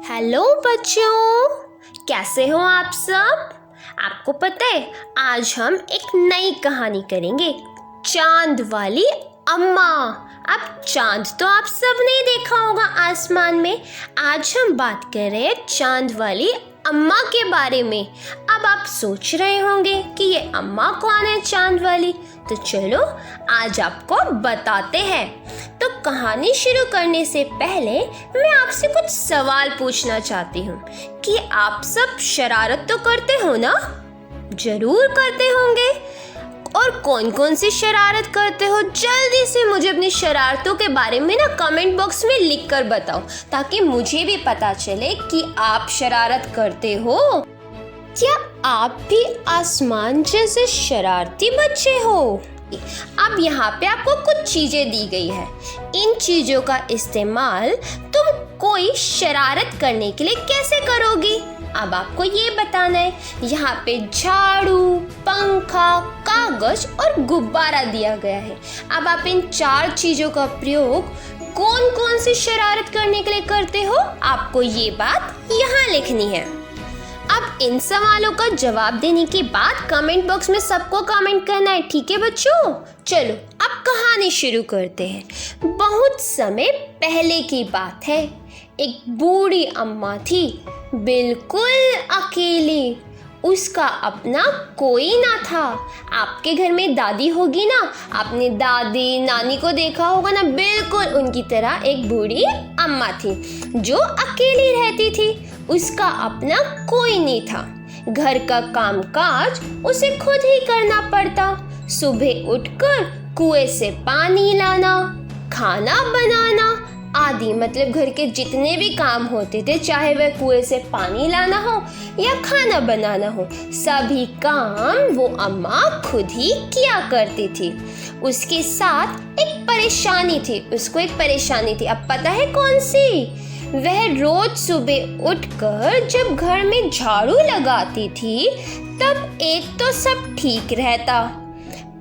Hello बच्चों, कैसे हो आप सब। आपको पता है आज हम एक नई कहानी करेंगे, चांद वाली अम्मा। अब चांद तो आप सबने देखा होगा आसमान में। आज हम बात कर रहे हैं चांद वाली अम्मा के बारे में। अब आप सोच रहे होंगे कि ये अम्मा कौन है चांद वाली, तो चलो आज आपको बताते हैं। तो कहानी शुरू करने से पहले मैं आपसे कुछ सवाल पूछना चाहती हूँ कि आप सब शरारत तो करते हो ना? जरूर करते होंगे। और कौन कौन सी शरारत करते हो, जल्दी से मुझे अपनी शरारतों के बारे में ना कमेंट बॉक्स में लिख कर बताओ, ताकि मुझे भी पता चले कि आप शरारत करते हो। क्या आप भी आसमान जैसे शरारती बच्चे हो? अब यहाँ पे आपको कुछ चीजें दी गई है। इन चीजों का इस्तेमाल तुम कोई शरारत करने के लिए कैसे करोगी, अब आपको ये बताना है। यहाँ पे झाड़ू, पंखा, कागज और गुब्बारा दिया गया है। अब आप इन 4 चीजों का प्रयोग कौन कौन सी शरारत करने के लिए करते हो, आपको ये बात यहाँ लिखनी है। अब इन सवालों का जवाब देने के बाद कमेंट बॉक्स में सबको कमेंट करना है, ठीक है बच्चों? चलो अब कहानी शुरू करते हैं। बहुत समय पहले की बात है। एक बूढ़ी अम्मा थी, बिल्कुल अकेली। उसका अपना कोई ना था। आपके घर में दादी होगी ना, आपने दादी नानी को देखा होगा ना, बिल्कुल उनकी तरह एक बूढ़ी अम्मा थी जो अकेली रहती थी। उसका अपना कोई नहीं था। घर का कामकाज उसे खुद ही करना पड़ता। सुबह उठकर कुएं से पानी लाना, खाना बनाना आदि, मतलब घर के जितने भी काम होते थे, चाहे वह कुएं से पानी लाना हो या खाना बनाना हो, सभी काम वो अम्मा खुद ही किया करती थी। उसके साथ एक परेशानी थी, उसको एक परेशानी थी। अब पता है कौन सी? वह रोज सुबह उठकर जब घर में झाड़ू लगाती थी तब एक तो सब ठीक रहता,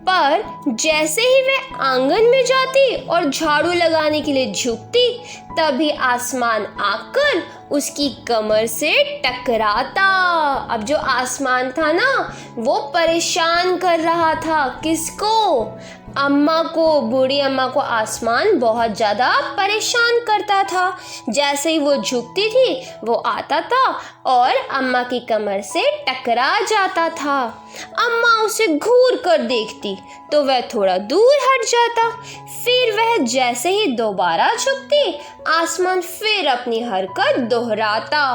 पर जैसे ही वह आंगन में जाती और झाड़ू लगाने के लिए झुकती, तभी आसमान आकर उसकी कमर से टकराता। अब जो आसमान था ना, वो परेशान कर रहा था किसको? अम्मा को, बूढ़ी अम्मा को आसमान बहुत ज़्यादा परेशान करता था। जैसे ही वो झुकती थी, वो आता था और अम्मा की कमर से टकरा जाता था। अम्मा उसे घूर कर देखती तो वह थोड़ा दूर हट जाता। फिर वह जैसे ही दोबारा झुकती, आसमान फिर अपनी हरकत दोहराता।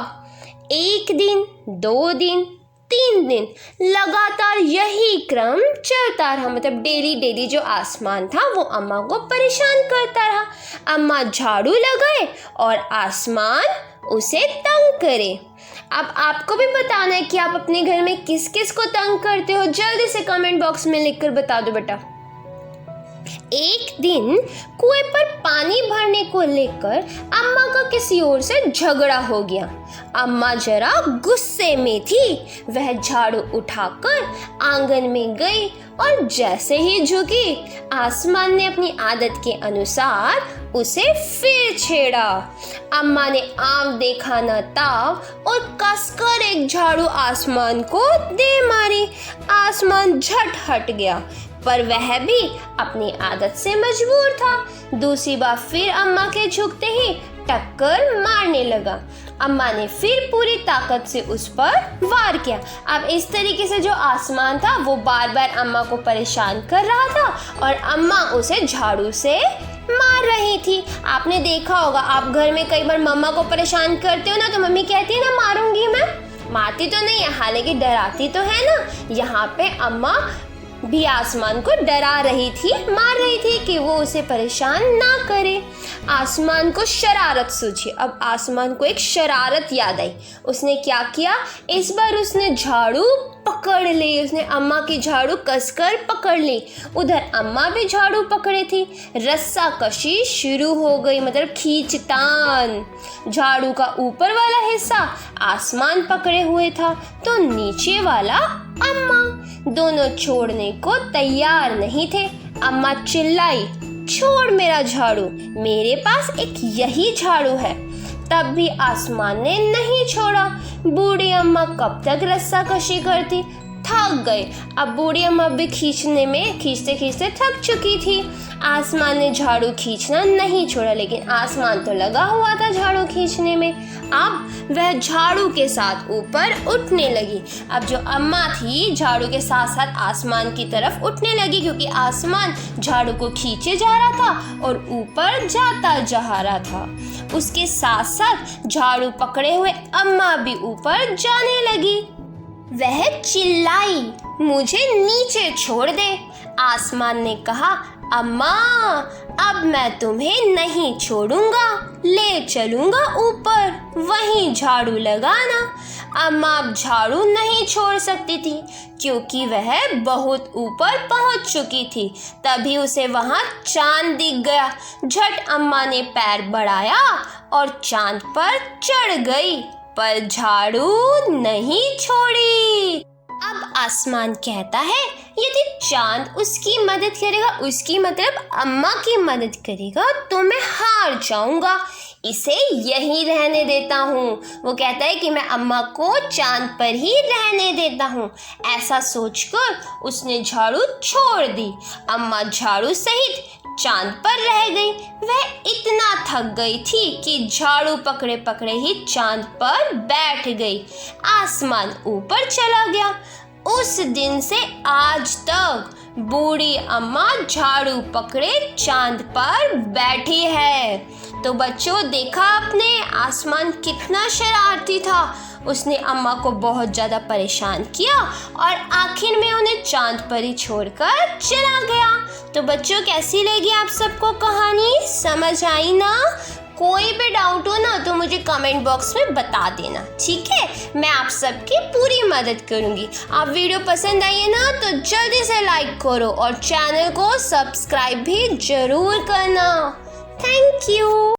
1 दिन, 2 दिन, 3 दिन लगातार यही क्रम चलता रहा। मतलब डेली जो आसमान था वो अम्मा को परेशान करता रहा। अम्मा झाड़ू लगाए और आसमान उसे तंग करे। अब आपको भी बताना है कि आप अपने घर में किस किस को तंग करते हो। जल्दी से कमेंट बॉक्स में लिखकर बता दो बेटा। एक दिन कुएं पर पानी भरने को लेकर अम्मा का किसी और से झगड़ा हो गया। अम्मा जरा गुस्से में थी। वह झाड़ू उठाकर आंगन में गई और जैसे ही झुकी, आसमान ने अपनी आदत के अनुसार उसे फिर छेड़ा। अम्मा ने आम देखा न ताव और कसकर एक झाड़ू आसमान को दे मारी। आसमान झट हट गया, पर वह भी अपनी आदत से मजबूर था। दूसरी बार फिर अम्मा के झुकते ही टक्कर मारने लगा। अम्मा ने फिर पूरी ताकत से उस पर वार किया। अब इस तरीके से जो आसमान था वो बार बार अम्मा को परेशान कर रहा था और अम्मा उसे झाड़ू से मार रही थी। आपने देखा होगा, आप घर में कई बार मम्मा को परेशान करते हो ना, तो मम्मी कहती है ना मारूंगी मैं। मारती तो नहीं है, हालांकि डराती तो है ना। यहाँ पे अम्मा भी आसमान को डरा रही थी, मार रही थी कि वो उसे परेशान ना करे। आसमान को शरारत सूझी। अब आसमान को एक शरारत याद आई। उसने क्या किया? इस बार उसने झाड़ू पकड़ ली। उसने अम्मा की झाड़ू कसकर पकड़ ली। उधर अम्मा भी झाड़ू पकड़े थी। रस्सा कशी शुरू हो गई, मतलब खींचतान। झाड़ू का ऊपर वाला हिस्सा आसमान पकड़े हुए था तो नीचे वाला अम्मा। दोनों छोड़ने को तैयार नहीं थे। अम्मा चिल्लाई, छोड़ मेरा झाड़ू, मेरे पास एक यही झाड़ू है। तब भी आसमान ने नहीं छोड़ा। बूढ़ी अम्मा कब तक रस्साकशी करती, थक गई। अब बूढ़ी अम्मा भी खींचते खींचते थक चुकी थी। आसमान ने झाड़ू खींचना नहीं छोड़ा, लेकिन आसमान तो लगा हुआ था झाड़ू खींचने में। अब वह झाड़ू के साथ ऊपर उठने लगी। अब जो अम्मा थी झाड़ू के साथ साथ आसमान की तरफ उठने लगी, क्योंकि आसमान झाड़ू को खींचे जा रहा था और ऊपर जाता जा रहा था। उसके साथ साथ झाड़ू पकड़े हुए अम्मा भी ऊपर जाने लगी। वह चिल्लाई, मुझे नीचे छोड़ दे। आसमान ने कहा, अम्मा अब मैं तुम्हें नहीं छोड़ूंगा, ले चलूंगा ऊपर, वहीं झाड़ू लगाना। अम्मा अब झाड़ू नहीं छोड़ सकती थी, क्योंकि वह बहुत ऊपर पहुंच चुकी थी। तभी उसे वहां चांद दिख गया। झट अम्मा ने पैर बढ़ाया और चांद पर चढ़ गई, पर झाड़ू नहीं छोड़ी। अब आसमान कहता है, यदि चांद उसकी मदद करेगा, उसकी मतलब अम्मा की मदद करेगा, तो मैं हार जाऊंगा, इसे यहीं रहने देता हूँ। वो कहता है कि मैं अम्मा को चांद पर ही रहने देता हूँ। ऐसा सोचकर उसने झाड़ू छोड़ दी। अम्मा झाड़ू सहित चांद पर रह गई। वह इतना थक गई थी कि झाड़ू पकड़े पकड़े ही चांद पर बैठ गई। आसमान ऊपर चला गया। उस दिन से आज तक बूढ़ी अम्मा झाड़ू पकड़े चांद पर बैठी है। तो बच्चों, देखा आपने आसमान कितना शरारती था। उसने अम्मा को बहुत ज़्यादा परेशान किया और आखिर में उन्हें चांद पर ही छोड़कर चला गया। तो बच्चों, कैसी लगी आप सबको कहानी? समझ आई ना? कोई भी डाउट हो ना तो मुझे कमेंट बॉक्स में बता देना, ठीक है? मैं आप सबकी पूरी मदद करूँगी। आप वीडियो पसंद आई है ना तो जल्दी से लाइक करो और चैनल को सब्सक्राइब भी ज़रूर करना। Thank you.